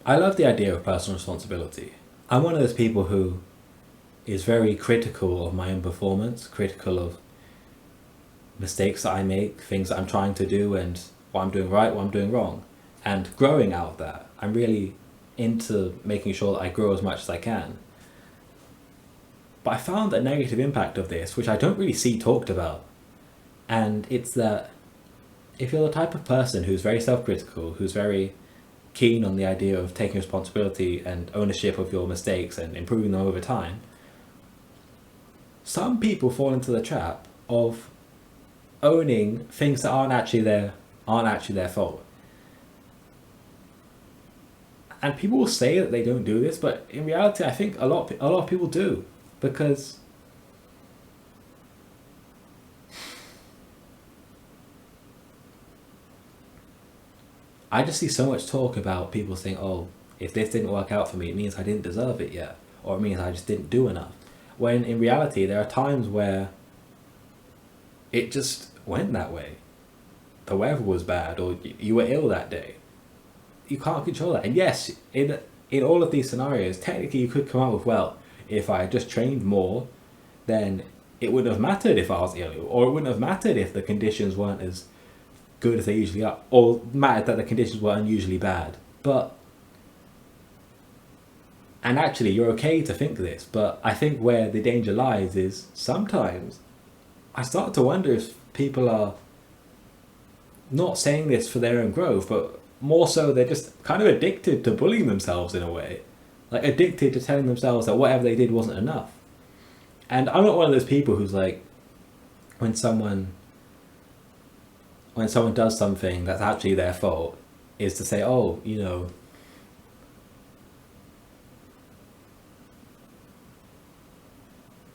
I love the idea of personal responsibility. I'm one of those people who is very critical of my own performance, critical of mistakes that I make, things that I'm trying to do, and what I'm doing right, what I'm doing wrong, and growing out of that. I'm really into making sure that I grow as much as I can. But I found a negative impact of this, which I don't really see talked about, and it's that if you're the type of person who's very self-critical, who's very keen on the idea of taking responsibility and ownership of your mistakes and improving them over time, some people fall into the trap of owning things that aren't actually their fault. And people will say that they don't do this, but in reality, I think a lot of people do, because I just see so much talk about people saying, "Oh, if this didn't work out for me, it means I didn't deserve it yet, or it means I just didn't do enough." When in reality, there are times where it just went that way. The weather was bad, or you were ill that day. You can't control that. And yes, in all of these scenarios, technically you could come up with, well, if I had just trained more, then it wouldn't have mattered if I was ill, or it wouldn't have mattered if the conditions weren't as good as they usually are, or mattered that the conditions were unusually bad. But and actually, you're okay to think this, but I think where the danger lies is sometimes I start to wonder if people are not saying this for their own growth, but more so they're just kind of addicted to bullying themselves in a way. Like addicted to telling themselves that whatever they did wasn't enough. And I'm not one of those people who's like, when someone does something that's actually their fault, is to say, oh,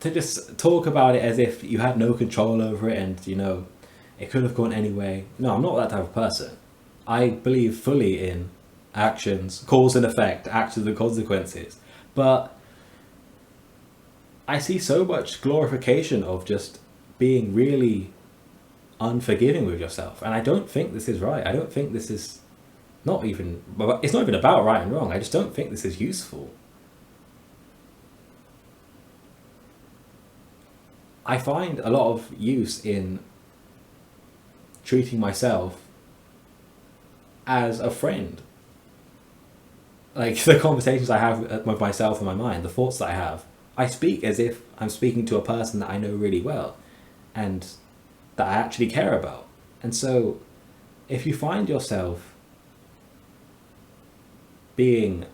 to just talk about it as if you had no control over it and it could have gone anyway. No, I'm not that type of person. I believe fully in actions, cause and effect, actions and consequences. But I see so much glorification of just being really unforgiving with yourself, and I don't think this is right. I don't think this is it's not even about right and wrong. I just don't think this is useful. I find a lot of use in treating myself as a friend. Like the conversations I have with myself in my mind, the thoughts that I speak as if I'm speaking to a person that I know really well and that I actually care about. And so if you find yourself being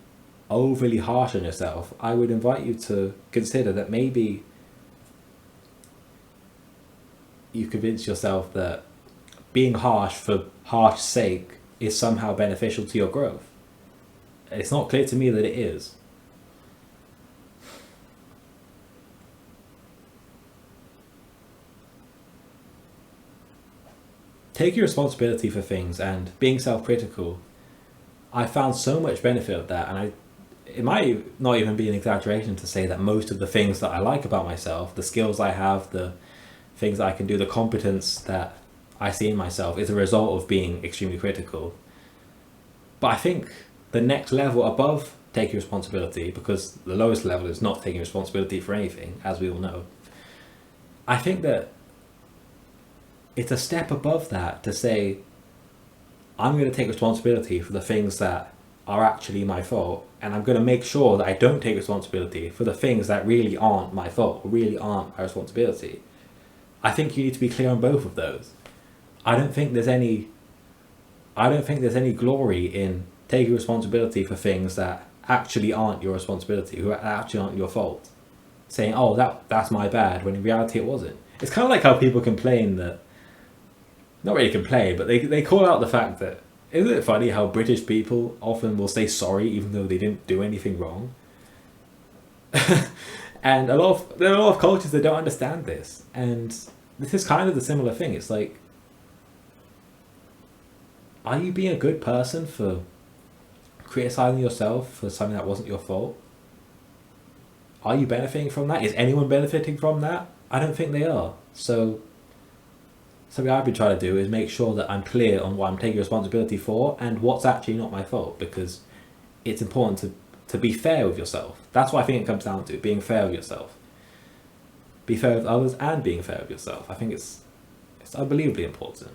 overly harsh on yourself, I would invite you to consider that maybe you convince yourself that being harsh for harsh sake is somehow beneficial to your growth. It's not clear to me that it is. Taking responsibility for things and being self-critical, I found so much benefit of that, and it might not even be an exaggeration to say that most of the things that I like about myself, the skills I have, the things that I can do, the competence that I see in myself is a result of being extremely critical. But I think the next level above taking responsibility, because the lowest level is not taking responsibility for anything, as we all know, I think that it's a step above that to say, I'm going to take responsibility for the things that are actually my fault, and I'm going to make sure that I don't take responsibility for the things that really aren't my fault, or really aren't my responsibility. I think you need to be clear on both of those. I don't think there's any glory in taking responsibility for things that actually aren't your responsibility, who actually aren't your fault. Saying, oh, that's my bad, when in reality it wasn't. It's kind of like how people complain that, not really complain, but they call out the fact that, isn't it funny how British people often will say sorry even though they didn't do anything wrong? And there are a lot of cultures that don't understand this, and this is kind of the similar thing. It's like, are you being a good person for criticizing yourself for something that wasn't your fault? Are you benefiting from that? Is anyone benefiting from that? I don't think they are. So something I've been trying to do is make sure that I'm clear on what I'm taking responsibility for and what's actually not my fault, because it's important to be fair with yourself. That's what I think it comes down to, being fair with yourself. Be fair with others and being fair with yourself. I think it's unbelievably important.